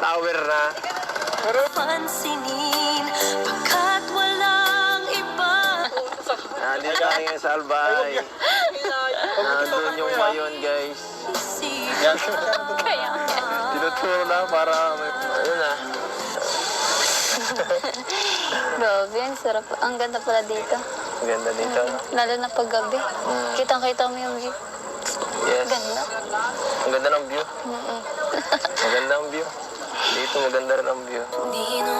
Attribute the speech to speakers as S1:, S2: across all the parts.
S1: flower na.
S2: Pansinin, pagkat walang iba.
S1: Nandito kami ngayon sa Albay. Nandun yung mayon, guys.
S2: Kaya
S1: Tinuturo na para may... Ayun na.
S3: Grabe, ang sarap. Ang ganda pala dito.
S1: Ang ganda dito.
S3: Lalo na pag gabi. Kitang-kita mo yung view.
S1: Yes.
S3: Ganda.
S1: Ang ganda ng view. Maganda ang view. Dito maganda rin ang view.
S3: Ang ganda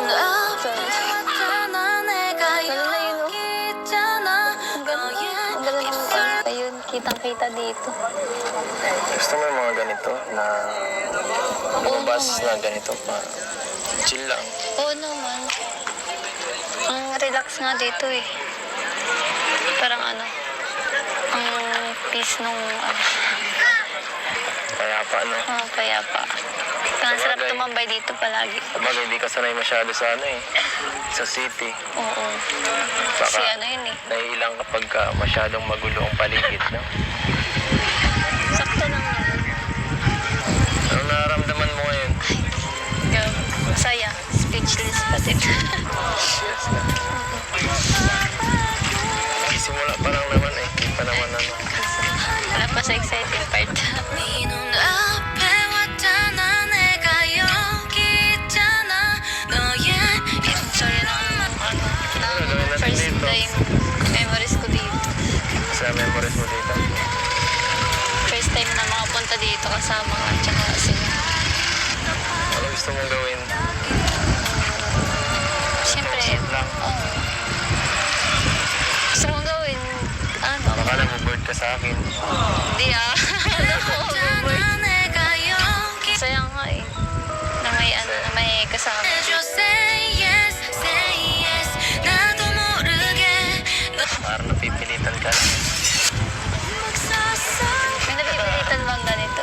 S3: ng ayun, kitang-kita dito.
S1: Gusto mo yung mga ganito na lumabas na ganito pa. Chill lang.
S3: Oo naman. Ang relax nga dito eh. Parang ano, ang peace nung
S1: Kaya pa, no?
S3: payapa. Kaya ang sarap
S1: Sabagay.
S3: tumambay dito palagi.
S1: Sabagay, hindi ka sanay masyado sa ano eh. Sa city.
S3: Oo.
S1: Baka
S3: Kasi ano yun eh.
S1: naiilang kapag masyadong magulo ang paligid, no?
S3: Sakto lang naman.
S1: Anong nararamdaman mo ngayon?
S3: Masaya. Speechless pati.
S1: Yes na. Simula pa lang naman eh. Hindi pa naman ano.
S3: Wala pa sa exciting part. First time memories ko dito.
S1: Sa memories mo dito.
S3: First time na makapunta dito kasama ka tsaka sila.
S1: Ano gusto mong gawin?
S3: Siyempre,
S1: lang.
S3: gusto mong gawin, ano?
S1: Baka na-board ka sa akin.
S3: Hindi ah. Masaya nga eh. Na may ano, na may kasama.
S1: Parang napipilitan ka lang.
S3: May napipilitan bang ganito?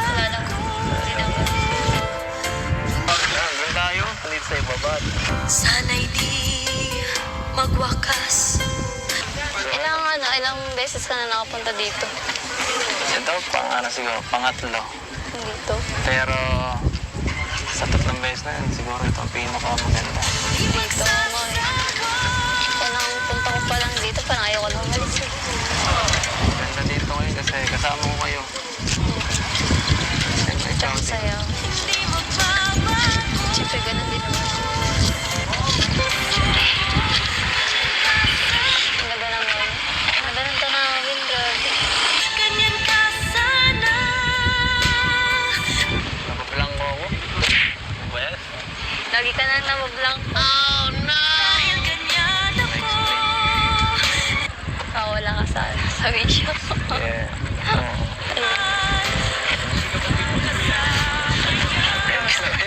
S3: Wala lang. Hindi naman.
S1: Hanggang tayo. Dito sa ibaba.
S2: Sana'y di magwakas.
S3: Ilang beses ka na nakapunta dito?
S1: Ito siguro, pangatlo.
S3: Dito?
S1: Pero sa tatlong beses na yun, siguro ito ang pinakamaganda.
S3: Dito mo eh. Unang punta ko pa lang dito, parang ayaw ko na umalis eh.
S1: Ganda dito ngayon kasi kasama ko kayo. Siyempre, ikaw
S3: Tsaka
S1: din.
S3: sa'yo. Siyempre, ganun din naman. Ang ganda naman. Ang ganda ng tanawin, grabe.
S2: Ganyan ka sana.
S1: Napaplang mo ako. Ano ba yan?
S3: Lagi ka na namablank. Oh, no!
S2: Dahil ganyan ako.
S3: Wala ka sa video.
S1: Yeah.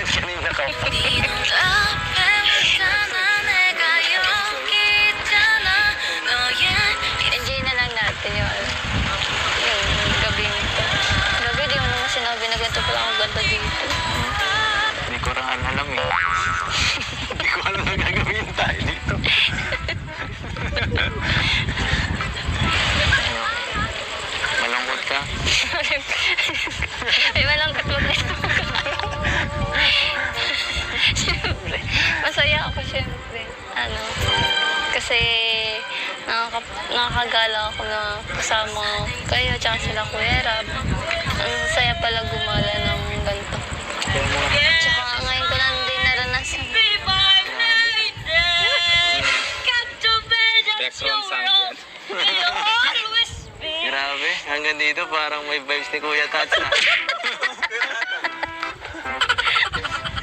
S1: Kanina ka pa.
S3: Enjoy na lang natin yung gabi nito. Gabi, di mo naman sinabi na ganito pala ang ganda dito.
S1: Hindi ko rin alam eh. Hindi ko alam na gagawin tayo dito. Malungkot ka?
S3: Ay, malangkat mo na Siyempre. Masaya ako, siyempre. Ano, kasi nakakagala ako na kasama kayo tsaka sila Kuya Rab. Ang saya pala gumala ng ganito. Tsaka ngayon ko lang din naranasan.
S1: Background sound yan. Grabe, hanggang dito parang may vibes ni Kuya Tats na.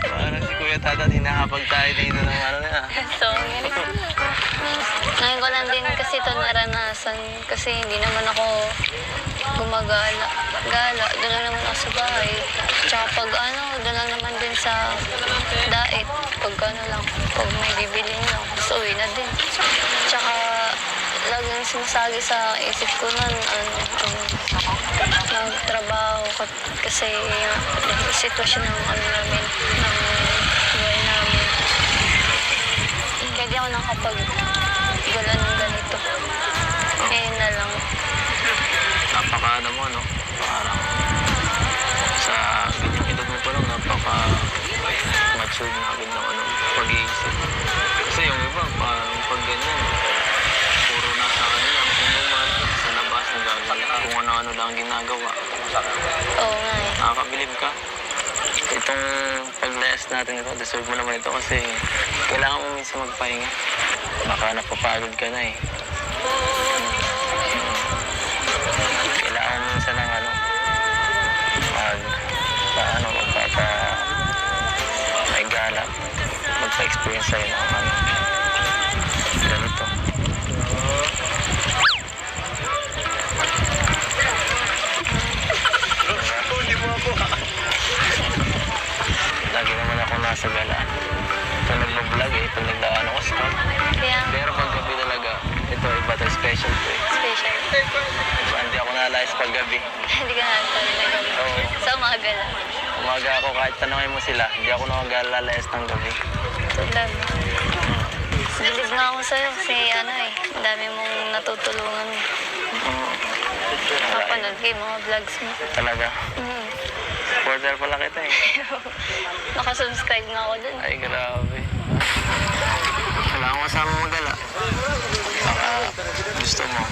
S1: Parang si Kuya Tats hinahapag tayo dito ng ano na.
S3: So, ngayon ko lang din kasi ito naranasan. Kasi hindi naman ako gumagala. Doon lang naman ako sa bahay. Tsaka pag doon lang naman din sa diet. Pag pag may bibilin lang. So, uwi na din. Tsaka, laging sinasagi sa isip ko nun, magtrabaho kasi yung sitwasyon ng namin, ng buhay namin. Kaya di ako nakapag-gala ng ganito. Ngayon na lang.
S1: Napaka mo, no? Parang sa ganyang edad mo pa lang, napaka ginagawa.
S3: Oo nga eh.
S1: Nakakabilib ka. Itong pag-last natin ito, deserve mo naman ito kasi kailangan mo minsan magpahinga. Baka napapagod ka na eh. Kailangan mo minsan ng may gala, magpa-experience sa'yo ng ganito. Lagi naman ako nasa gala. Pag nag-vlog eh, pag nagdaan ako sa
S3: Kaya,
S1: pero pag gabi talaga, ito iba to, special to eh.
S3: special.
S1: Hindi ako nalayas pag gabi.
S3: Hindi ka nakatali na gabi.
S1: Oo.
S3: Sa umaga lang.
S1: Umaga ako, kahit tanongin mo sila, hindi ako nakagalayas ng gabi.
S3: Tulad. Bilib nga ako sa'yo kasi ano eh, ang dami mong natutulungan eh. Kapanood kayo mga vlogs mo.
S1: Talaga.
S3: Mm.
S1: Supporter pala kita eh.
S3: Nakasubscribe na ako dun.
S1: Ay, grabe. Wala akong kasama magala. Baka gusto mo.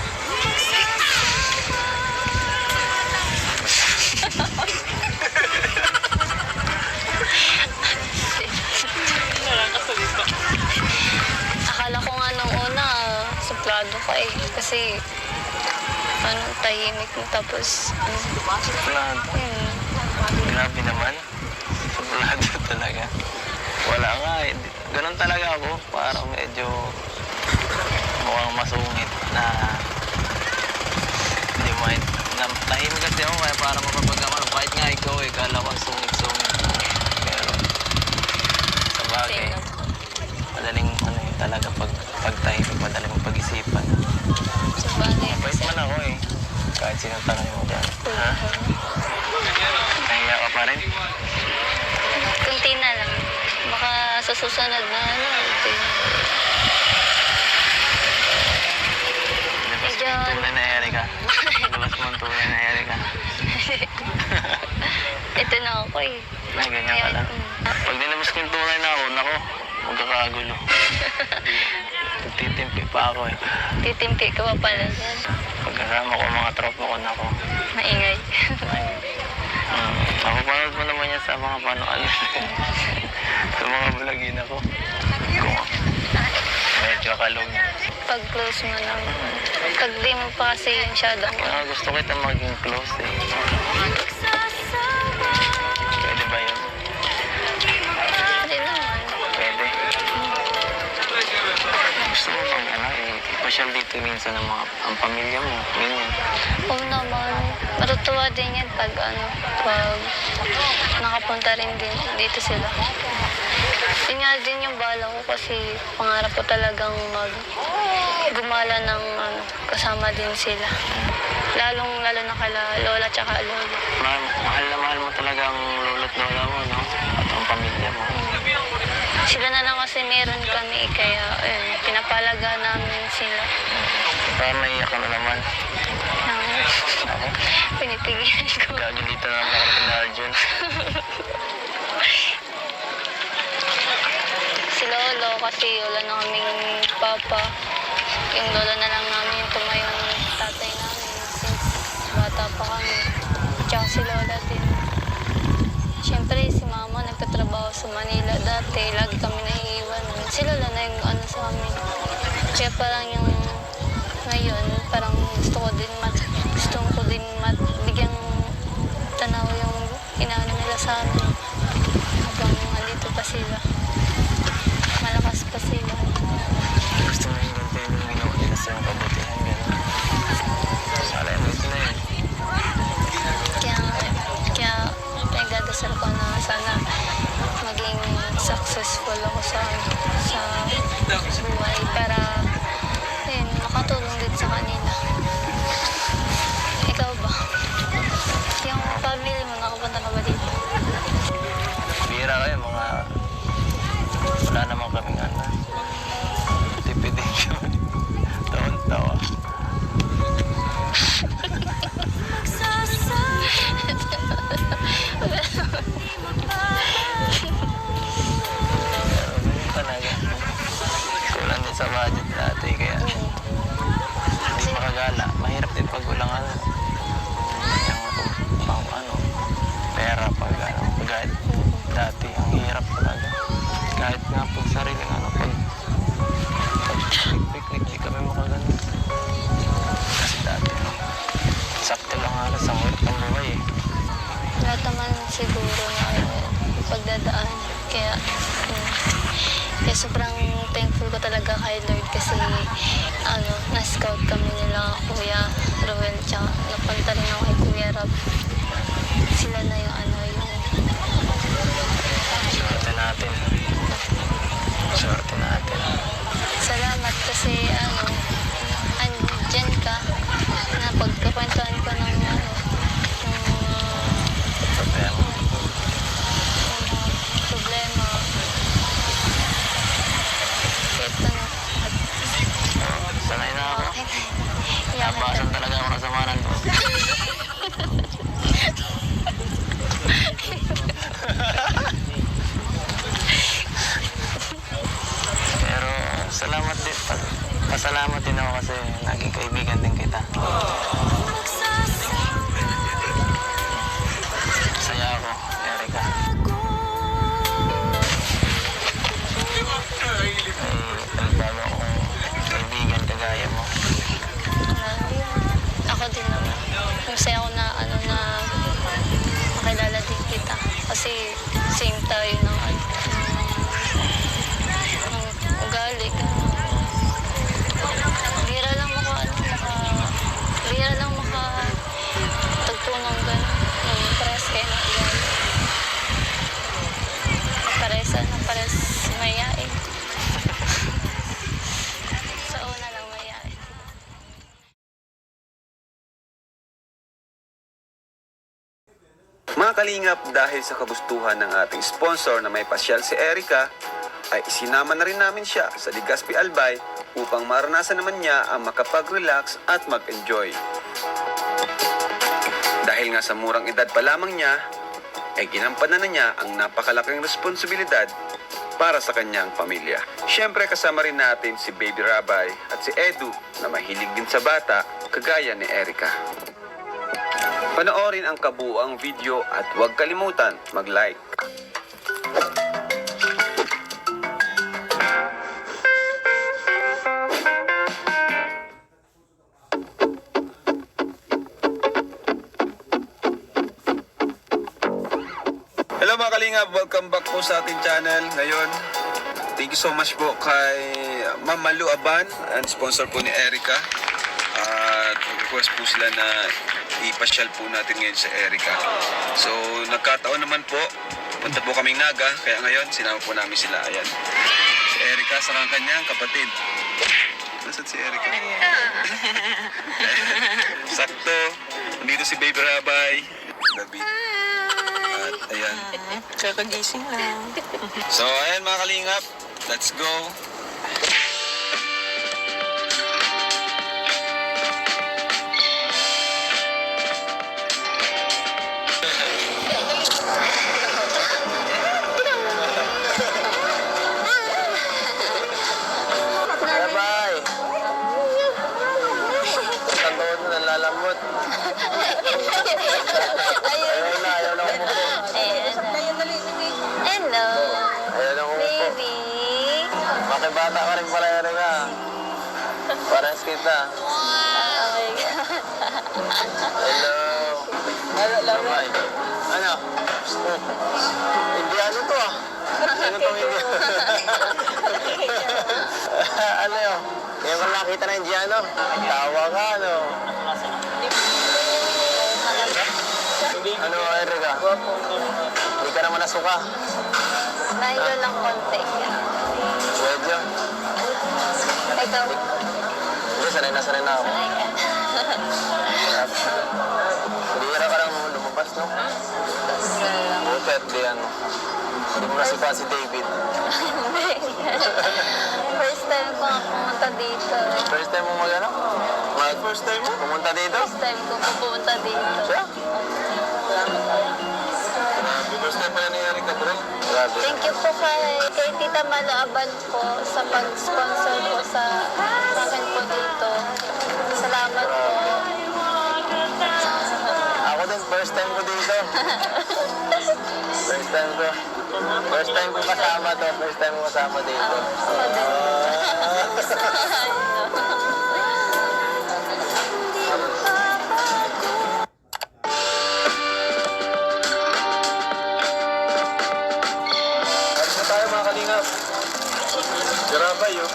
S3: Akala ko nga nung una, suplado ka eh. Kasi, tahimik mo tapos,
S1: Suplado. Grabe naman. Suplado talaga. Wala nga eh. Ganun talaga ako. Parang medyo mukhang masungit na hindi mo tahimik kasi ako kaya parang mapapagkaman. Kahit nga ikaw eh, kala ko ang sungit-sungit. Pero sa bagay, madaling talaga pag tahimik, madaling pag-isipan.
S3: sa bagay.
S1: Mabait man ako eh. Kahit sinong tanong mo dyan. Ha? Nahiya ka pa rin?
S3: Kunti na lang. Baka sa susunod na ito yun.
S1: Labas mo
S3: Medyo-
S1: ang tunay na Erika. Labas mo ang tunay na Erika.
S3: Ito na ako eh.
S1: Ay, ganyan ka lang. Pag nilabas ko yung tunay na ako, nako, magkakagulo. Titimpi pa ako eh.
S3: Titimpi ka pa pala dyan.
S1: Pagkasama ko mga tropa ko, nako.
S3: Maingay.
S1: Mapapanood mo naman yan sa mga panuan. Sa mga vlogin ako. Medyo kalog.
S3: Pag close mo lang. Pag di mo pa kasi masyadong.
S1: Gusto kita maging close eh. Pwede ba yun?
S3: Hindi naman.
S1: Pwede. Gusto mo bang ipasyal dito minsan ang pamilya mo? Ganyan.
S3: Oo naman. Matutuwa din yan pag pag nakapunta rin din dito sila. Yun nga din yung bala ko kasi pangarap ko talagang gumala ng kasama din sila. Lalo na kala lola tsaka lola.
S1: Mahal na mahal mo talaga ang lolo't lola mo, no? At ang pamilya mo.
S3: Sila na lang kasi meron kami kaya pinapalaga namin sila.
S1: Parang naiyak ka na naman. Ako?
S3: Pinipigilan ko.
S1: Gagalitan na naman ako ni Arjun.
S3: Si Lolo kasi wala na kaming papa. Yung lolo na lang namin yung tumayong tatay namin since bata pa kami. Tsaka si Lola din. Siyempre si Mama nagtatrabaho sa Manila dati. Lagi kami naiiwan. Si Lola na yung sa amin. Kaya parang yung ngayon, parang gusto ko din bigyang tanaw yung inaano nila sa amin. Habang andito pa sila. Malakas pa sila.
S1: Gusto mo yung ganito yung ginawa nila sa kabutihan, gano'n. Alay mo, ito na yun.
S3: Kaya nagdadasal ko na sana maging successful ako sa buhay para makatulong din sa kanila. Ikaw ba? Yung family mo, nakapunta ka ba dito?
S1: Bira kayo, wala naman kaming tipidin kami. Taon-tawa. Talaga. Kulang din sa budget natin, kaya hindi makagala. Mahirap din pag walang yung nga po sariling ano, pag picnic, di kami makagano. Kasi dati, sakto lang halos ang ulit ng buhay eh.
S3: Lahat naman siguro na pagdadaan. Kaya, kaya sobrang thankful ko talaga kay Lord kasi na-scout kami nila Kuya Roel tsaka napunta rin ako kay Kuya Rob. Sila na yung
S1: Swerte natin. Swerte natin.
S3: salamat kasi andyan ka na pagkakwentuhan ko ng
S1: Problema.
S3: problema. Kahit
S1: Sanay na ako.
S3: iyakan ka.
S1: Nabasan talaga ako ng samanan mo. Pero salamat din. Pasalamat din ako kasi naging kaibigan din kita. Saya ako, Erica. Bago akong kaibigan kagaya mo.
S3: Ako din naman. Masaya ako na makilala din kita. Kasi same tayo ng ugali. Bira lang makatagpo ng gano'n. Pares kayo ng ugali. Pares mayayain. Sa una lang mayayain.
S4: Mga kalingap, dahil sa kagustuhan ng ating sponsor na may pasyal si Erica, ay isinama na rin namin siya sa Legazpi Albay upang maranasan naman niya ang makapag-relax at mag-enjoy. Dahil nga sa murang edad pa lamang niya, ay ginampanan na niya ang napakalaking responsibilidad para sa kanyang pamilya. Siyempre kasama rin natin si Baby Rabay at si Edu na mahilig din sa bata kagaya ni Erica. Panoorin ang kabuuang video at huwag kalimutan mag-like. Hello mga kalingap, welcome back po sa ating channel. Ngayon, thank you so much po kay Ma'am Malu Aban, and sponsor po ni Erica. At request po sila na ipasyal po natin ngayon sa Erica. So, nagkataon naman po, punta po kaming Naga, kaya ngayon sinama po namin sila. Ayan, si Erica sa kanyang kapatid. Nasaan si Erica? Sakto, nandito si Baby Rabay, David. At ayan.
S2: Kakagising lang.
S4: So, ayan mga kalingap, let's go.
S1: Rabay! Ang tuhod mo nalalamot. Ayaw na umupo.
S3: Hello,
S1: Ayaw na umupo.
S3: baby.
S1: Makibata ka rin pala, Erica. Pares kita.
S3: Oh my God.
S1: Hello. Rabay. Ano? Indiano to ah. Ano tong Indiano? Ano yun? Ngayon ko nakita na Indiano. Tawa ka, ano? Ano, Erica? Hindi ka naman nasuka.
S3: Nahilo lang konti.
S1: Medyo.
S3: Ikaw,
S1: Hindi, sanay na ako.
S3: sanay ka.
S1: Bihira ka lang lumabas, no? Butet, di ano. Hindi mo nasipa si David.
S3: First time ko nga pumunta dito.
S1: First time mo mag-ano? First time mo? Pumunta dito?
S3: First time ko pumunta dito.
S1: Siya? First time pala nangyari ka, bro. Grabe.
S3: Thank you po kay Tita Malaaban po sa pag-sponsor po sa akin po dito. Salamat po.
S1: Ako
S5: natin. First time ko dito. First time ko. First time ko kasama to. First time ko kasama dito.
S3: Ako din.
S4: Alis na tayo mga kalingap. Garabay yun.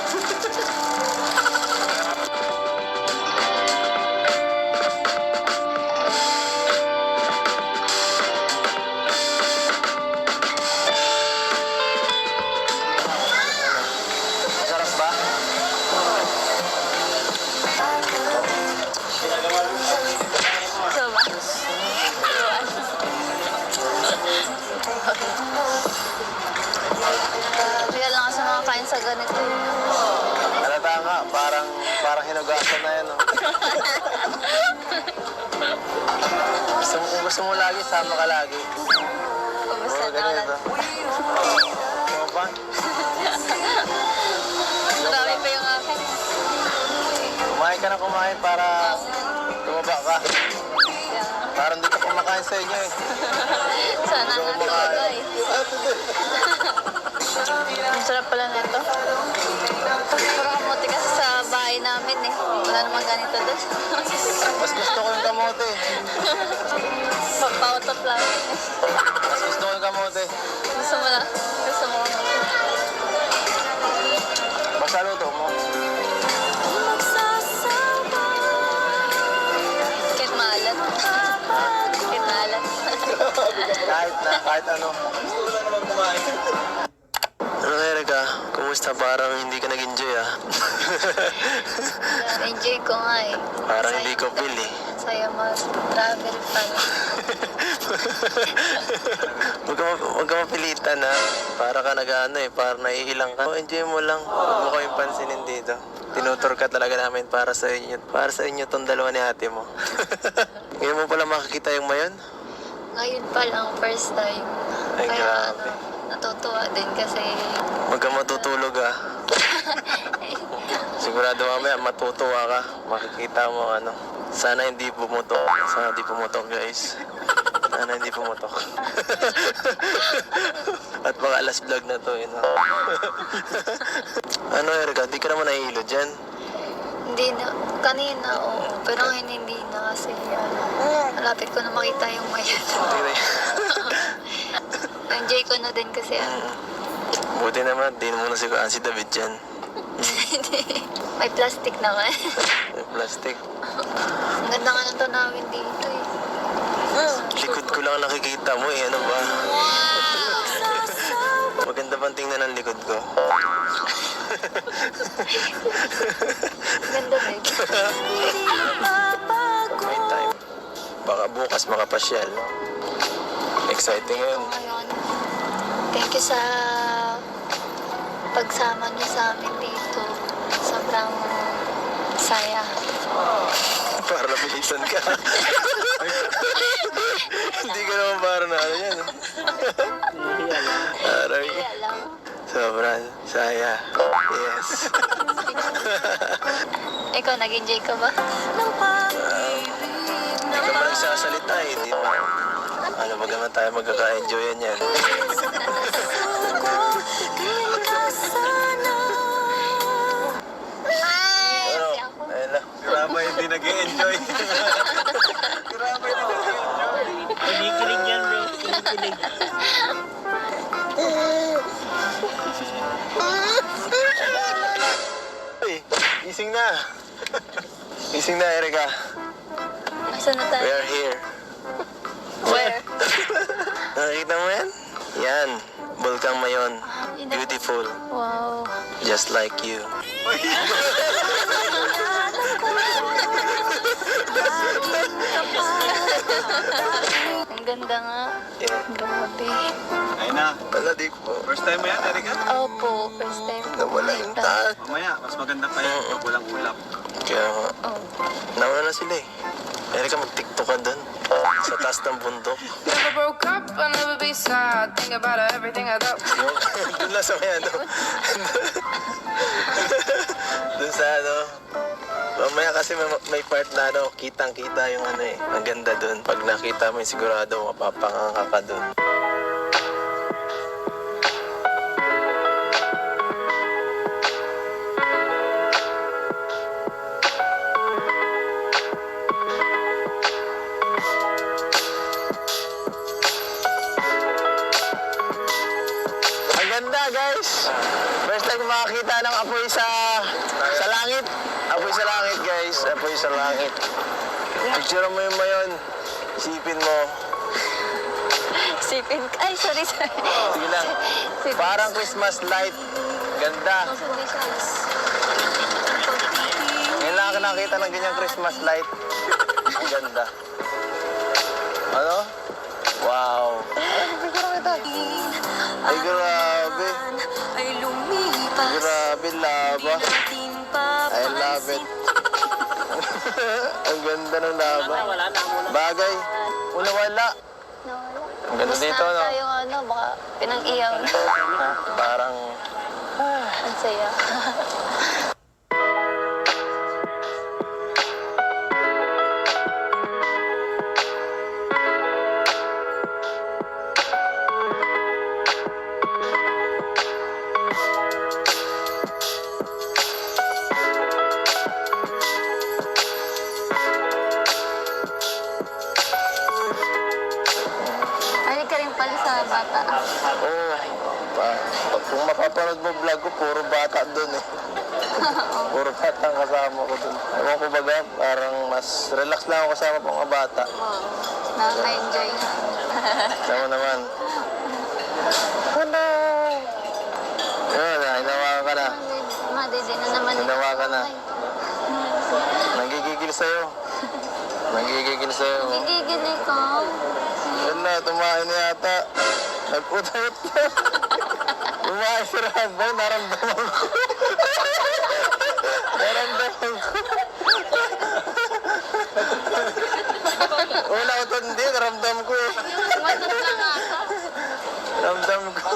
S5: Masarap ba?
S3: So ba? Kaya lang kasi makakain sa ganito.
S5: Halata nga. Parang hinugasan na yan. Oh. Kung gusto mo lagi, sama ka lagi.
S3: Kumusta na
S5: ganito.
S3: ulit?
S5: Ano ba?
S3: Marami pa yung akin.
S5: Kumain ka na kumain para tumaba ka.
S3: Kaya,
S5: Parang dito kumakain sa inyo eh.
S3: sana nga talaga eh. Ang sarap pala nito. Puro kamote kasi sa bahay namin eh. Wala namang ganito doon.
S5: Mas gusto ko yung kamote.
S3: Papautap lang.
S5: Mas gusto ko yung kamote.
S3: Gusto mo na? Gusto mo kamote?
S5: Basta luto mo.
S3: Kahit maalat. Kahit maalat.
S5: Kahit ano. Ano Erika? Kumusta? Parang hindi ka nag-enjoy ah.
S3: Enjoy ko nga eh.
S5: Parang
S3: Saya
S5: hindi ko feel eh.
S3: Saya mag-travel pala.
S5: Huwag ka mapilitan ha. Para ka nag-ano eh. Parang naiilang ka. Enjoy mo lang. Huwag mo kayong pansinin dito. Tinutur ka talaga namin para sa inyo. Para sa inyo tong dalawa ni ate mo. Ngayon mo pala makikita yung mayon?
S3: Ngayon pa lang, first time.
S5: Ay,
S3: Kaya
S5: grabe.
S3: natutuwa din kasi
S5: Huwag ka matutulog ah. Sigurado mamaya matutuwa ka. Makikita mo ano. Sana hindi pumutok. Sana hindi pumutok guys. Sana hindi pumutok. At baka last vlog na to yun. Ano Erika, di ka naman nahihilo dyan?
S3: hindi na, kanina oo, pero ngayon hindi na kasi malapit ko na makita yung mayan. Enjoy ko na din kasi
S5: Buti naman, di mo na si David dyan.
S3: may plastic naman.
S5: May plastic.
S3: Ang ganda nga ng tanawin dito eh.
S5: Likod ko lang nakikita mo eh, ano ba? Maganda bang tingnan ang likod ko?
S3: Ganda din.
S5: May time. Baka bukas makapasyal. Exciting yun.
S3: Ngayon, thank you sa pagsama niyo sa amin dito. Sobrang saya.
S5: Para napilitan ka. Hindi ka naman para na ano yan. Aray.
S3: Kaya lang.
S5: Sobrang saya. Yes.
S3: Ikaw, nag-enjoy ka ba?
S5: Hindi ka man nagsasalita eh. Hindi mo. Ano ba naman tayo magkaka-enjoyan yan? Ano? Ayun na.
S4: Grabe, hindi nag-enjoy. Grabe, hindi nag-enjoy.
S2: Kinikilig yan, bro. Kinikilig.
S5: Uy, gising na. Gising na, Erika.
S3: Asan na
S5: We
S3: tayo?
S5: are here.
S3: Where?
S5: Nakikita mo yan? Yan. Bulkang Mayon. Beautiful.
S3: Wow.
S5: Just like you.
S3: Ang ganda nga.
S5: Yeah.
S3: Grabe.
S4: Ayun na.
S5: Wala di po.
S4: First time mo yan, Erika?
S3: Opo, first time ko
S5: Nawala yung
S3: makita.
S5: taas.
S4: Mamaya, mas maganda pa yan pag walang ulap.
S5: Kaya nga.
S3: Oh.
S5: Nawala na sila eh. Erika, mag-tiktok ka dun. Sa taas ng bundok.
S6: Never broke up, I'll never be sad. Think about everything I do.
S5: Dun lang sa may ano. Dun sa ano. Mamaya kasi may part na ano, kitang-kita yung ano eh. Ang ganda dun. Pag nakita mo yung sigurado, mapapanganga ka dun. Ang ganda guys! First time makakita ng apoy sa langit. Apoy sa langit guys, apoy sa langit. Picture mo yung mayon. Isipin mo.
S3: Sipin. Ay, sorry.
S5: Sige lang. Parang Christmas light. Ganda. Ngayon lang ako nakita ng ganyang Christmas light. Ang ganda. Ano? Wow. Siguro kita. Ay, grabe. Grabe, lava. I love it. Ang ganda ng lava. Bagay. Wala.
S3: Nawala.
S5: Ang ganda dito, no?
S3: Basta yung ano, baka pinag-iyaw na.
S5: Parang...
S3: Ang saya. Ay, ka rin pala sa bata.
S5: Oo. Kung mapapanood mo vlog ko, puro bata doon eh. Puro bata ang kasama ko doon. Ewan ko baga, parang mas relax lang ako kasama pang mga bata.
S3: Oo. Nakaka-enjoy.
S5: Tama naman. Hello! Yun, hinawakan ka na.
S3: Madidi na naman.
S5: Hinawakan na. Nagigigil sa'yo. Nagigigil sa'yo.
S3: Gigigil ikaw.
S5: Yun na, tumain na yata. Nagputot na. Tumain si Rambo, naramdaman ko. Naramdaman ko. Una ko to, hindi, naramdam ko eh.
S3: Matot lang ako.
S5: Naramdam ko.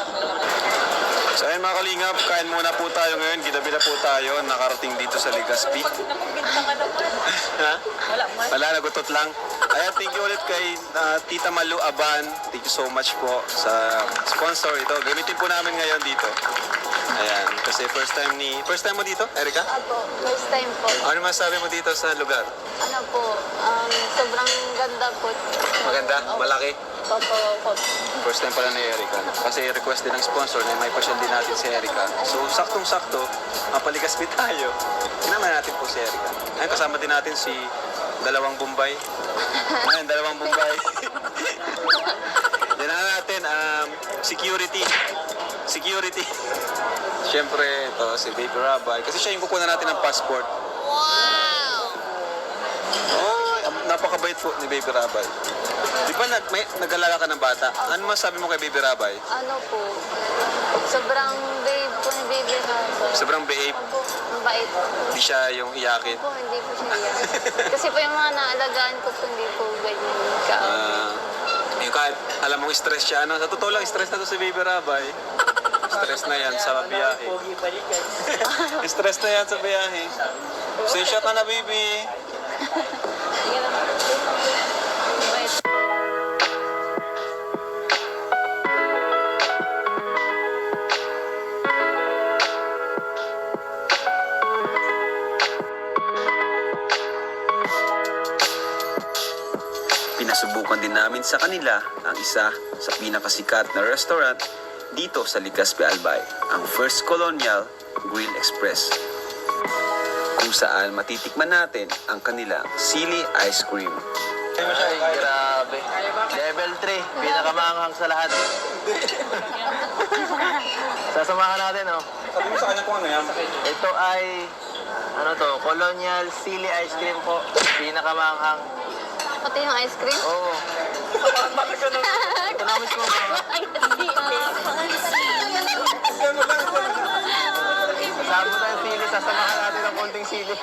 S4: So ayun mga kalingap, kain muna po tayo ngayon. Ginabi na po tayo, nakarating dito sa Legazpi. Ha? Wala, nagutot lang. Ayan, thank you ulit kay Tita Malu Aban. Thank you so much po sa sponsor ito. Gamitin po namin ngayon dito. Ayan, kasi first time mo dito, Erica?
S3: Apo, first time po.
S4: Ano masabi mo dito sa lugar?
S3: Ano po, sobrang ganda po.
S4: Maganda? Malaki?
S3: Opo.
S4: First time pala ni Erica. Kasi request din ng sponsor na may pasyal din natin si Erica. So, saktong-sakto, mapaligaspi tayo. Sinama natin po si Erica. Ayun, kasama din natin si Dalawang Bombay. Ayun, Dalawang Bombay. Yan na natin, security. Siyempre, ito, si Baby Rabay. Kasi siya yung kukunan natin ng passport.
S3: Wow!
S4: Oh, napakabait po ni Baby Rabay. Di ba nag-alala ka ng bata? Ano masabi mo kay Baby Rabay?
S3: Ano po, sobrang babe po ni Baby Rabay.
S4: Sobrang babe.
S3: Opo, mabait po.
S4: Hindi siya yung iyakin.
S3: Opo, hindi po siya yan. Kasi po yung mga naalagaan ko po, hindi po ganyan ka.
S4: Yung kahit alam mong stress siya, ano? Sa totoo lang, stress na to si Baby Rabay. Stress na yan sa biyahe.
S2: Pogi pa rin guys.
S4: Stress na yan sa biyahe. Sensya ka na, baby.
S3: Sige lang. Mabait.
S4: Pinasubukan din namin sa kanila ang isa sa pinakasikat na restaurant dito sa Legazpi Albay, ang First Colonial Grill Express, kung saan matitikman natin ang kanilang sili ice cream.
S5: Ay, grabe. Level 3, pinakamanghang sa lahat. Sasamahan natin, oh.
S4: Sabi mo sa kanya kung ano yan?
S5: Ito ay, ano to, Colonial Silly Ice Cream po. Pinakamanghang.
S3: Pati yung ice cream?
S5: Oo. Economics mo ba? Kasama tayo sili, sasamahan natin ng konting sili.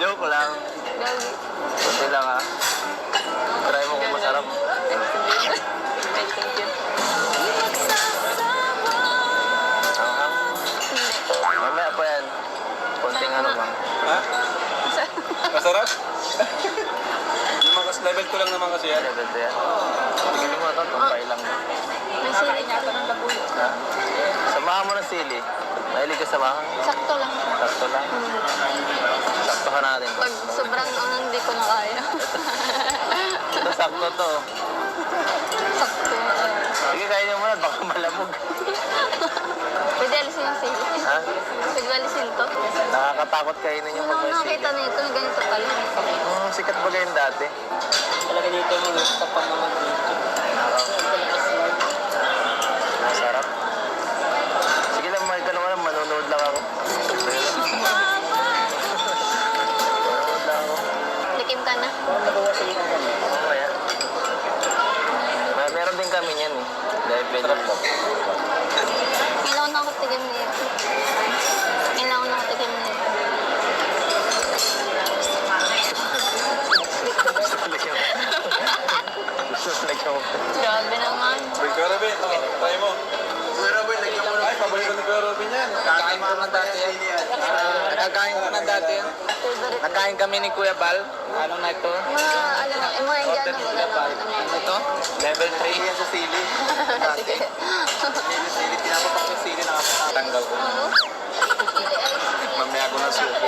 S5: Joke lang.
S3: Gagi.
S5: Kunti lang ha. Try mo kung masarap.
S3: Thank you.
S5: Mamaya pa yan. Konting ano lang.
S4: Ha?
S3: Sorry.
S4: Masarap? Level ko lang naman kasi yan.
S5: Level 2 yan. Tigilin mo ito, tumpay lang.
S3: May sili niya ako ng labuyo.
S5: Ha? Samahan mo ng sili. Mahilig ka samahan?
S3: Sakto lang.
S5: Sakto lang. Sakto ka natin to.
S3: Pag sobrang hindi ko na kaya.
S5: Ito sakto to.
S3: Sakto.
S5: Sige, kain niyo muna, baka malamog.
S3: Pwede alisin yung sili.
S5: Ha?
S3: Pwede alisin to.
S5: Nakakatakot kainin yung
S3: Ano
S5: pag may
S3: nakakita
S5: sili.
S3: nito, ganito pala.
S5: Sikat ba ganyan dati?
S2: Talaga dito mo, sa pamamag dito.
S5: Masarap. Sige lang, mahal ka naman, manonood lang ako. Manonood lang ako.
S3: Likim ka na.
S5: Mamaya. Meron din kami niyan eh. Level.
S3: Ilaw na ako tigim nito. Ilaw na ako tigim nito. Grabe naman.
S4: Kuya Robin, try mo. Kuya Robin, lagyan mo na. Ay, paborito ni Kuya Robin yan.
S2: Nakain ko na dati yan. Nakain ko na dati yan.
S3: Favorite.
S2: Nakain kami ni Kuya Bal. Anong na ito?
S3: Mga, alam mo, yung mga Indiano mo na lang.
S2: Ano ito? Level 3 yan sa sili.
S3: Sige.
S2: Sili, pinapapak yung sili, nakapatanggal ko.
S3: Oo.
S2: Mamaya ko na suko.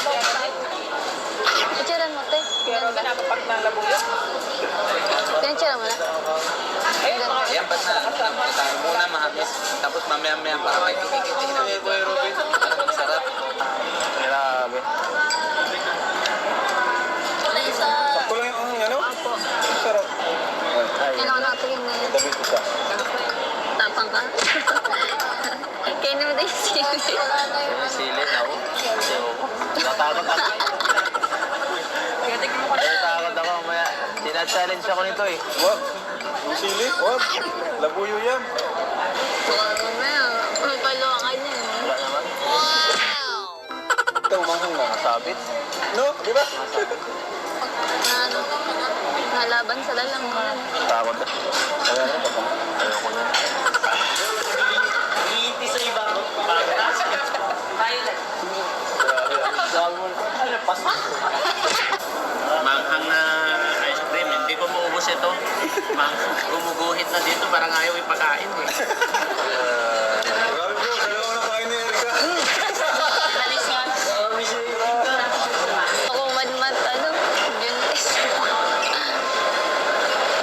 S3: Itsura mo, te.
S2: Pero pinapapak na labuyo.
S3: Pinitsura mo na.
S2: Yan, ba't na? Tayo muna mahamis. Tapos mamaya-maya para may kikikiti na ni Kuya Robin. Ang sarap.
S5: Grabe.
S3: Isa.
S4: Sakto lang yung ano? Sarap.
S5: Ay,
S3: Ilaw na ako tigim nito.
S4: Tabi ko ka.
S3: Tapang ka. Kaya naman tayo sili.
S5: yung sili na ako. Natakot ako. Natakot ako, maya. Sina-challenge ako nito eh.
S4: Wag. Yung sili? Wag. Labuyo yan.
S3: Mamaya, may paluwa ka niya.
S5: Wala naman.
S4: Ito, umanghang na.
S5: Masabit.
S4: No? Di ba?
S3: Ano, nalaban sa lalangan.
S5: Takot na. Ayoko na.
S1: Manghang na ice cream, hindi ko maubos ito. Gumuguhit na dito, parang ayaw ipakain eh.
S4: Grabe bro, dalawa na kain ni Erika.
S3: Ako 1 month, ano, Juntis.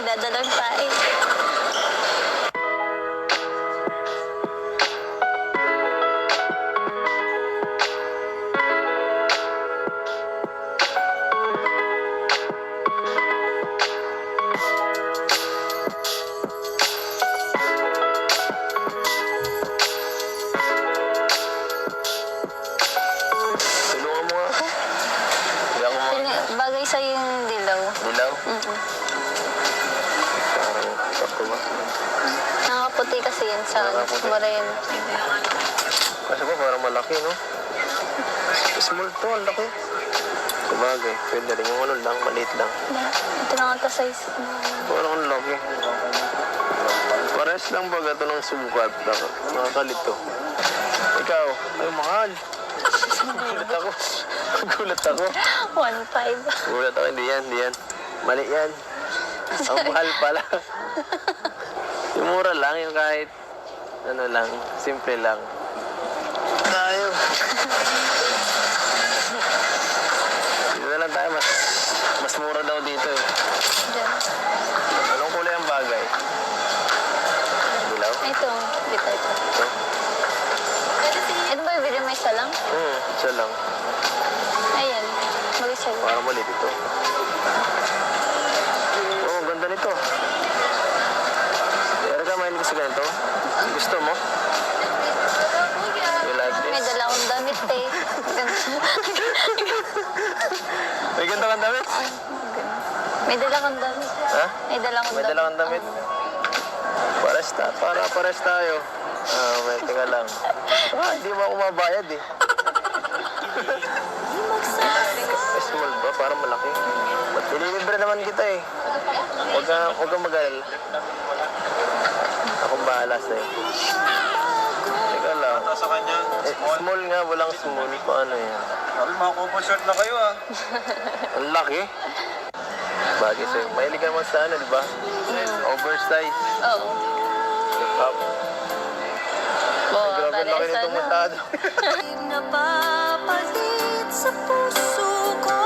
S3: Dadalang tayo.
S5: Tulungan mo nga ako. Hindi ako
S3: Bagay sa'yo yung dilaw.
S5: dilaw.
S3: Mm-mm.
S5: Parang sakto ba?
S3: Nakaputi kasi yan sa
S5: Nakaputi.
S3: Moreno.
S5: Kasi ba parang malaki, no? Small to, ang laki. Sabagay, pwede rin yung ano lang, maliit lang.
S3: Ito na nga size.
S5: Parang ang laki. Pares lang baga ito ng sukat. Nakakalito. Ikaw, ay mahal. Gulat ako. Gulat ako.
S3: 1.5.
S5: Gulat ako, hindi yan. Mali yan. Ang mahal pala. Yung mura lang, yung kahit ano lang, simple lang. Tayo. Dito na lang tayo, mas mura daw dito eh.
S3: Diyan.
S5: Anong kulay ang bagay? Dilaw?
S3: Ito, dito.
S5: Ito?
S3: Ito ba yung video may isa lang?
S5: Isa lang.
S3: Ayan, mag-isa lang.
S5: Parang maliit ito. Oh, ang ganda nito. Pero ka, mahilig ka sa ganito? Gusto mo? You like
S3: May
S5: this?
S3: dala akong damit eh.
S5: May ganda kang damit?
S3: May dala akong damit.
S5: Ha?
S3: May dala akong
S5: May dala kang damit? Pares tayo. May teka lang. Hindi mo ako mabayad eh. Small ba? Parang malaki. Ililibre naman kita eh. Huwag kang mag-alala. Akong bahala sa'yo. Teka lang.
S4: Nasa kanya.
S5: Small nga, walang small. Paano yan?
S4: Sabi, mga couple shirt na kayo ah.
S5: Ang laki. Bagay sa'yo. Mahilig ka naman sa ano, di ba? Oversize.
S3: Oo.
S5: Hip-hop.
S3: Oo,
S5: Grabe ang laki nitong montado.
S7: Napapalit sa puso ko.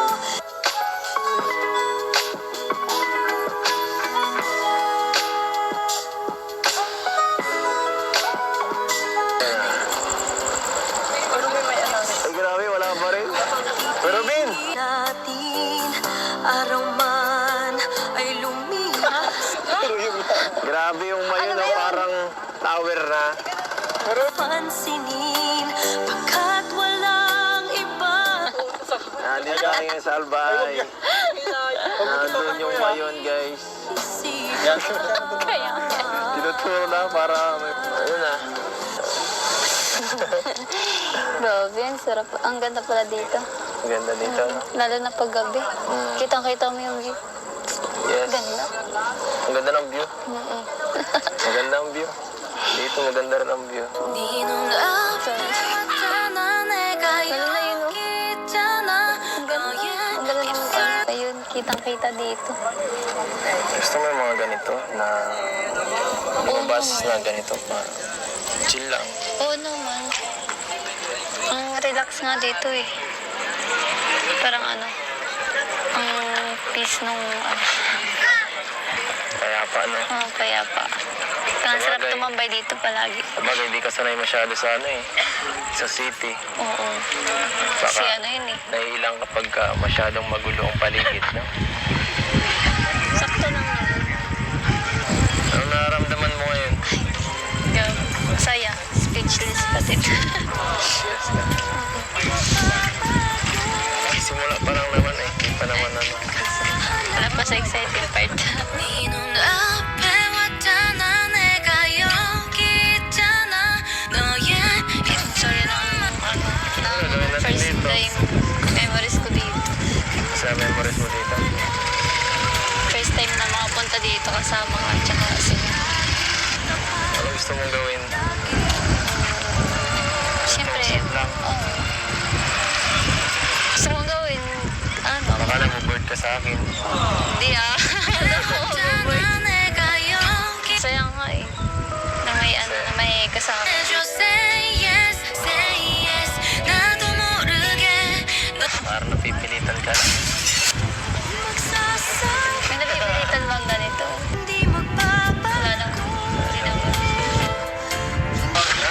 S5: Ay, grabe, wala pa rin. Pero, Bin!
S7: Natin araw man ay lumipas.
S5: Grabe yung mayo na parang tower na.
S7: Pansinin pagkat walang iba.
S5: Nandito kami ngayon sa Albay. Nandun yung mayon, guys.
S7: Isip
S3: Kaya.
S5: Tinuturo na para may... Ayun na.
S3: Grabe, ang sarap. Ang ganda pala dito.
S5: Ang ganda dito, no?
S3: Lalo na pag gabi. Kitang-kita mo yung view.
S5: Yes.
S3: Ganda.
S5: Ang ganda ng view.
S3: Mm-mm.
S5: Maganda ang view. Dito maganda rin ang view.
S7: Di nung napagkana 내가
S3: Lalo na yun, oh.
S7: 있잖아.
S3: Ang ganda. Ang ganda ng ayun, kitang-kita dito.
S5: Gusto mo yung mga ganito na lumabas na ganito pa. Chill lang.
S3: Oo naman. Ang relax nga dito eh. Parang ano, ang peace nung
S5: Kaya pa, no?
S3: payapa. Ang sarap
S5: Sabagay.
S3: tumambay dito palagi.
S5: Sabagay, hindi ka sanay masyado sa ano eh. Sa city.
S3: Oo.
S5: Baka
S3: Kasi ano yun eh.
S5: naiilang kapag masyadong magulo ang paligid, no?
S3: Sakto lang naman.
S5: Anong nararamdaman mo ngayon?
S3: Grabe. Masaya. Speechless pati.
S5: Yes na. Simula pa lang naman eh. Hindi pa naman ano.
S3: Wala pa sa exciting part.
S7: 네 눈앞에 왔잖아. 내가 여기 있잖아. 너의
S3: Sorry lang.
S5: gawin natin
S3: First
S5: dito?
S3: time memories ko dito.
S5: Sa memories mo dito.
S3: First time na makapunta dito kasama ka tsaka sila.
S5: Ano gusto mong gawin?
S3: Siyempre,
S5: lang.
S3: oo. Gusto mong gawin, ano?
S5: Baka na bored ka sa akin.
S3: Hindi ah.
S7: 있잖아. 내가 여기
S3: Saya nga eh. Na may ano, na may kasama.
S7: 해줘. Say yes, say yes. 나도 모르게 너
S5: Parang napipilitan ka lang.
S7: magsasang
S3: May napipilitan bang ganito?
S7: hindi magbabago.
S3: Wala lang. Hindi naman.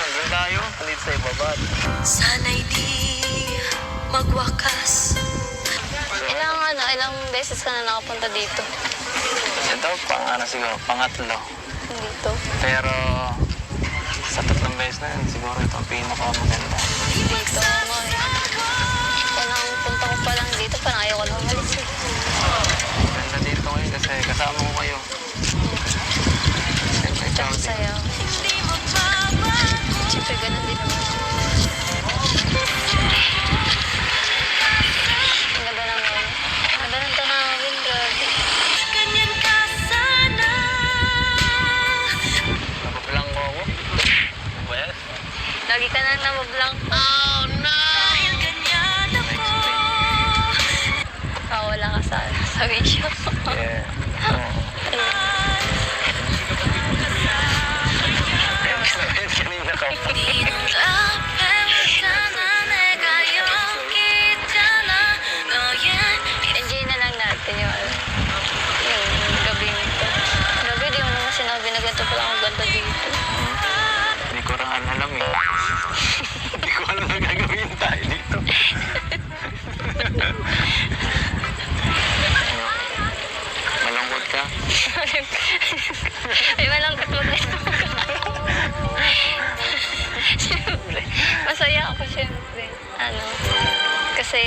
S5: Doon tayo. Nandito sa ibaba.
S7: Sana'y di magwakas.
S3: Ilang beses ka na nakapunta dito?
S1: Ito, siguro, pangatlo.
S3: Dito?
S1: Pero, sa tatlong beses na yun, siguro ito ang pinakamaganda.
S3: Dito mo eh. Unang punta ko pa lang dito, parang ayaw ko na umalis eh.
S1: Ganda dito ngayon kasi kasama ko kayo. Siyempre,
S3: Tsaka
S1: ciao.
S3: saya.
S7: Hindi magbabago.
S3: Siyempre, ganun din naman. Ang ganda naman. Ang ganda ng tanawin, grabe.
S7: Ganyan ka sana.
S1: Napaplang ko ako. Ano ba yan?
S3: Lagi ka nang namablang. Oh, no!
S7: Dahil ganyan ako.
S3: Wala ka sa video.
S5: Yeah. Kanina ka pa.
S7: 네 눈앞에 왔잖아. 내가 여기 있잖아. 너의
S3: Enjoy na lang natin yung gabi nito. Grabe, di mo naman sinabi na ganito pala ang ganda dito.
S1: Hindi ko rin alam eh. Hindi ko alam na gagawin tayo dito. Malungkot ka?
S3: Ay, malangkot mo na Siyempre. Masaya ako, siyempre. Ano, kasi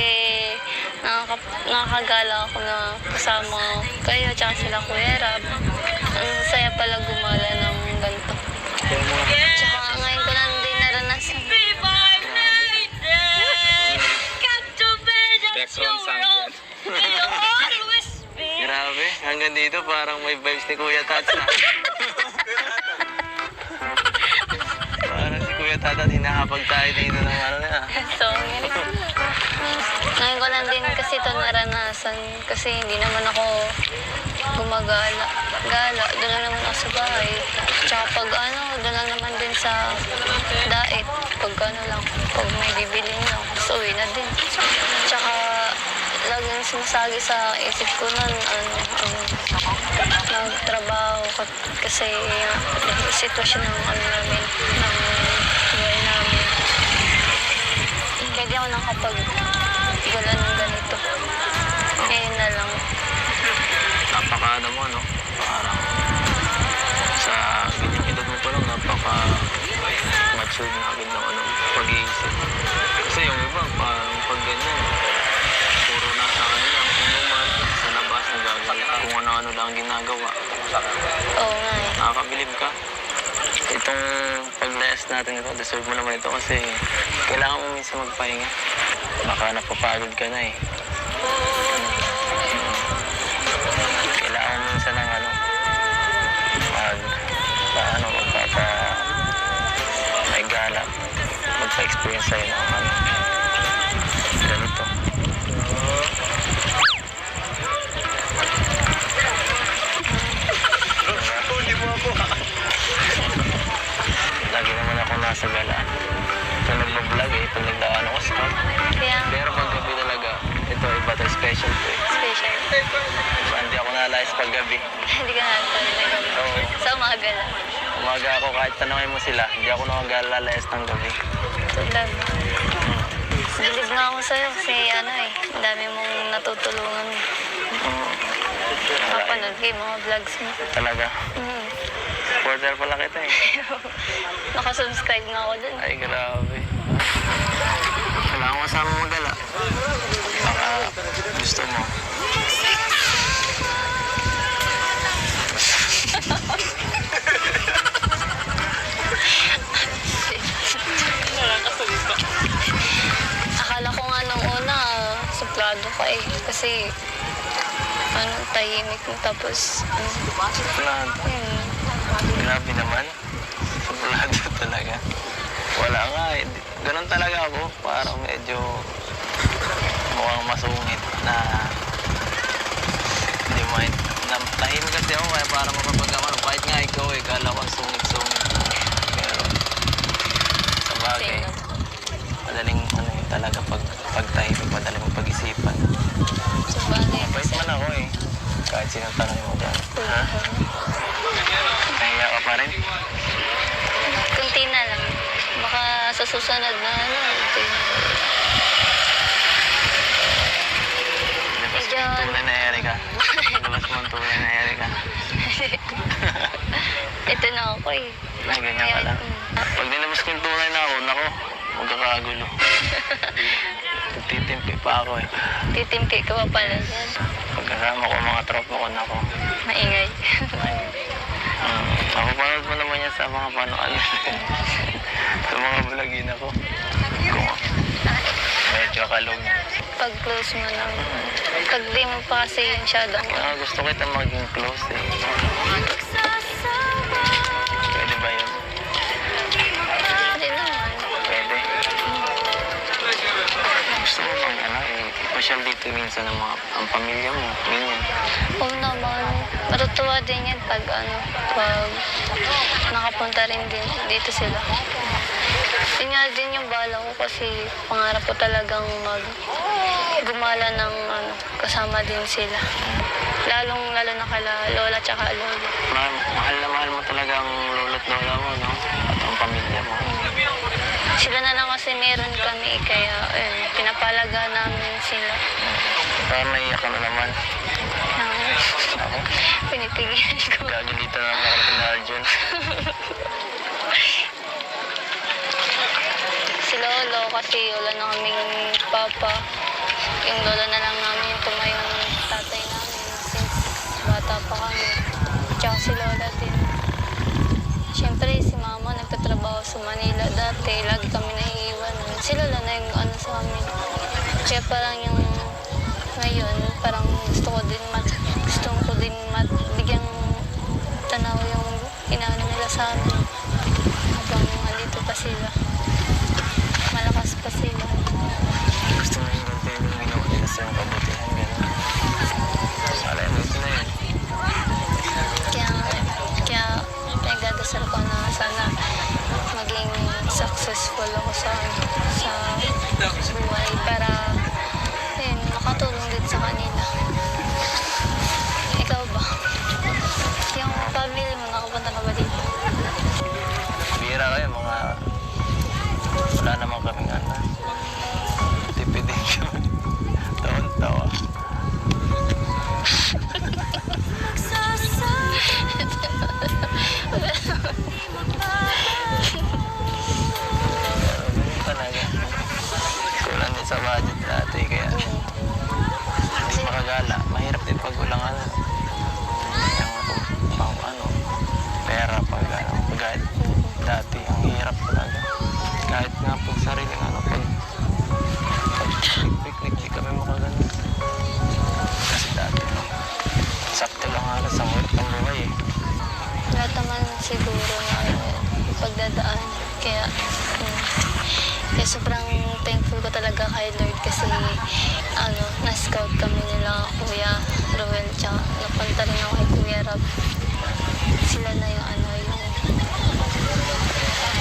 S3: nakakagala ako na kasama kayo tsaka sila Kuya Rab. Ang saya pala gumala ng ganito. Tsaka ngayon ko lang din naranasan.
S2: Background sound yan.
S1: Grabe, hanggang dito parang may vibes ni Kuya Tats na. Parang si Kuya tata, di nakapag tayo dito ng ano na.
S3: So, ngayon ko lang din kasi ito naranasan kasi hindi naman ako gumagala. Doon lang naman ako sa bahay. Tsaka pag doon lang naman din sa dait. Pag pag may bibili lang, so uwi na din. Tsaka laging sinasagi sa isip ko nun, magtrabaho kasi yung sitwasyon ng namin, ng buhay namin. Kaya di ako nakapag-gala ng ganito. Ngayon na lang.
S1: Napaka mo, no? Parang sa ganyang edad mo pa lang, napaka-mature na agad ng pag-iisip. Kasi yung iba, parang pag ganyan, puro nasa kanila, inuman, sa labas, nagagala, kung ano-ano lang ginagawa.
S3: Oo nga eh.
S1: Nakakabilib ka. Itong pag-last natin ito, deserve mo naman ito kasi kailangan mo minsan magpahinga. Baka napapagod ka na eh. Kailangan mo minsan ng may gala, magpa-experience sa'yo ng ganito. Lagi naman ako nasa gala. Ito nag-vlog eh, pag nagdaan ako scout.
S3: Kaya,
S1: Pero pag gabi talaga, ito iba to, special to eh.
S3: special.
S1: Hindi ako nalayas pag gabi.
S3: Hindi ka nakakali na gabi.
S1: Oo.
S3: Sa umaga lang.
S1: Umaga ako, kahit tanongin mo sila, hindi ako nakagalayas ng gabi.
S3: Tulad. Bilib nga ako sa'yo kasi ang dami mong natutulungan. Kapanood kayo mga vlogs mo.
S1: Talaga.
S3: Mm.
S1: Supporter pala kita eh.
S3: Nakasubscribe na ako dun.
S1: Ay, grabe. Wala akong kasama magala. Baka gusto mo. Akala ko nga nung una, suplado ka eh. Kasi, tahimik mo tapos, Suplado. Grabe naman. Suplado talaga. Wala nga eh. Ganun talaga ako. Parang medyo mukhang masungit na hindi mo tahimik kasi ako kaya parang mapapagkaman. Kahit nga ikaw eh, kala ko sungit-sungit. Pero sa bagay, madaling talaga pag tahimik, madaling pag-isipan.
S3: sa bagay.
S1: Mabait man ako eh. Kahit sinong tanong mo dyan. Ha? Nahiya ka pa rin?
S3: Kunti na lang. Baka sa susunod na kunti na.
S1: Labas mo
S3: Medyo-
S1: ang tunay na Erika. Labas mo ang tunay na Erika.
S3: Ito na ako eh.
S1: Ay, ganyan ka lang. Pag nilabas ko yung tunay na ako, nako, magkakagulo. Titimpi pa ako eh.
S3: Titimpi ka pa pala dyan.
S1: Pagkasama ko mga tropa ko, nako.
S3: Maingay.
S1: Mapapanood mo naman yan sa mga panuan. Sa mga vlogin ako. Kung medyo kalog.
S3: Pag close mo lang. Pag di mo pa kasi yung shadowng mo.
S1: Gusto kita maging close eh. Pwede ba yun?
S3: Hindi naman.
S1: Pwede. Gusto mo bang pasyal dito minsan ang pamilya mo? Ganyan.
S3: Oo naman. Matutuwa din yan pag pag nakapunta rin din dito sila. Yun nga din yung bala ko kasi pangarap ko talagang gumala ng kasama din sila. Lalo na kala lola tsaka lolo.
S1: Mahal na mahal mo talaga ang lolo't lola mo, no? At ang pamilya mo.
S3: Sila na lang kasi meron kami kaya pinapalaga namin sila.
S1: Parang naiyak ka na naman. Ako?
S3: Pinipigilan ko.
S1: Gagalitan na ako ni Arjun.
S3: Si lolo kasi wala na kaming papa. Yung lolo na lang namin yung tumayong tatay namin since bata pa kami. Tsaka si lola din. Siyempre si mama nagtatrabaho sa Manila dati. Lagi kami naiiwan. Si lola na yung sa amin. Kaya parang yung ngayon, parang gusto ko din bigyang tanaw yung inaano nila sa amin habang nandito pa sila. sila.
S1: Gusto mo yung ganito yung ginawa nila sa yung kabutihan, gano'n. Alay mo, ito na yun.
S3: Kaya pinagdadasal ko na sana maging successful ako sa buhay para yun, makatulong din sa kanila. Ikaw ba? Yung family mo, nakapunta ka ba dito?
S1: Bira kayo, mga... Wala naman kami nga na. Tipidin kami. Taon-tawa. Pero ganun talaga. Kulang din sa budget dati, kaya hindi makagala. Mahirap din pag walang ano. Yung pang ano, pera pag ano, pag dati, ang hirap talaga. Kahit nga pag sariling ano, pag picnic, di kami makagano. Kasi dati, sakto lang halos ang hirap ng buhay eh.
S3: Lahat naman siguro na pagdadaan. Kaya sobrang thankful ko talaga kay Lord kasi na-scout kami nila Kuya Ruel tsaka napunta rin ako kay Kuya Rob. Sila na yung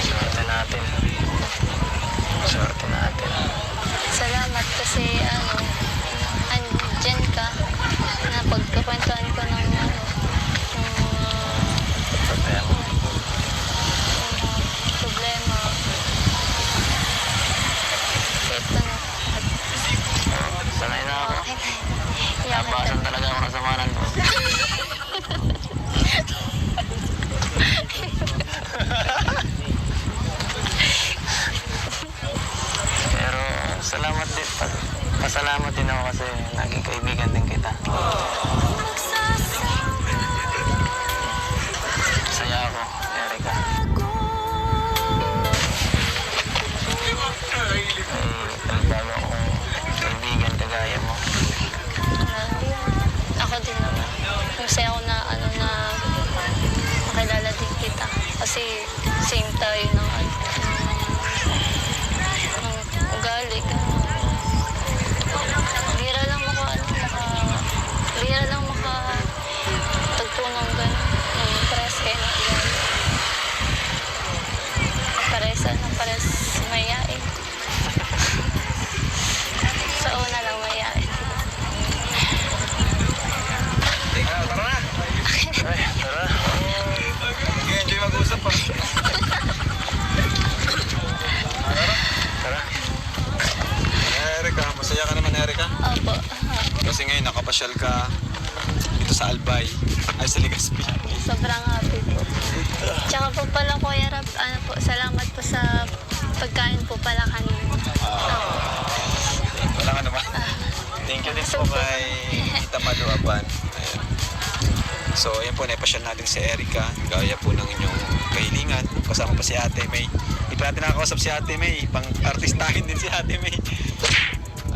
S1: Swerte natin. Swerte natin.
S3: salamat kasi andyan ka na pagkakwentuhan ko ng
S1: Problema.
S3: problema. Ito na.
S1: Sanay na ako.
S3: Okay. Iyakan ka.
S1: Nabasan talaga ako ng sama ng loob. Pero salamat din. Pasalamat din ako kasi naging kaibigan din kita. Saya ako, Erica. Bago akong kaibigan kagaya mo.
S3: Ako din naman. Masaya ako na makilala din kita. Kasi same tayo ng ugali. Bira lang makatagpo ng gano'n. Pares kayo ng ugali. Pares mayain. Sa una lang mayain.
S4: Tara na.
S1: Ay, tara.
S4: Enjoy mag-usap pa.
S1: Tara.
S4: Erika, masaya ka naman, Erika?
S3: Opo.
S4: Kasi ngayon nakapasyal ka dito sa Albay, ay sa Legazpi.
S3: Sobrang happy po. Tsaka po pala Kuya Rab, salamat po sa pagkain po pala kanina.
S4: Wala ka naman. Thank you din po kay Tita Malu Aban. Ayan. So, ayan po, naipasyal natin si Erika. Gaya po ng inyong kahilingan. Kasama pa si Ate May. Hindi pa natin nakakausap si Ate May. Pang-artistahin din si Ate May.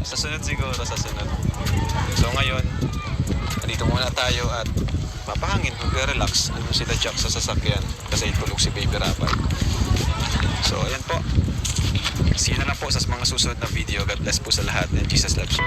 S4: Sa sunod siguro, sa sunod. So, ngayon, nandito muna tayo at mapahangin, mag-relax. Ano sila Jack sa sasakyan kasi tulog si Baby Rapal. So, ayan po. See you na lang po sa mga susunod na video. God bless po sa lahat and Jesus loves you.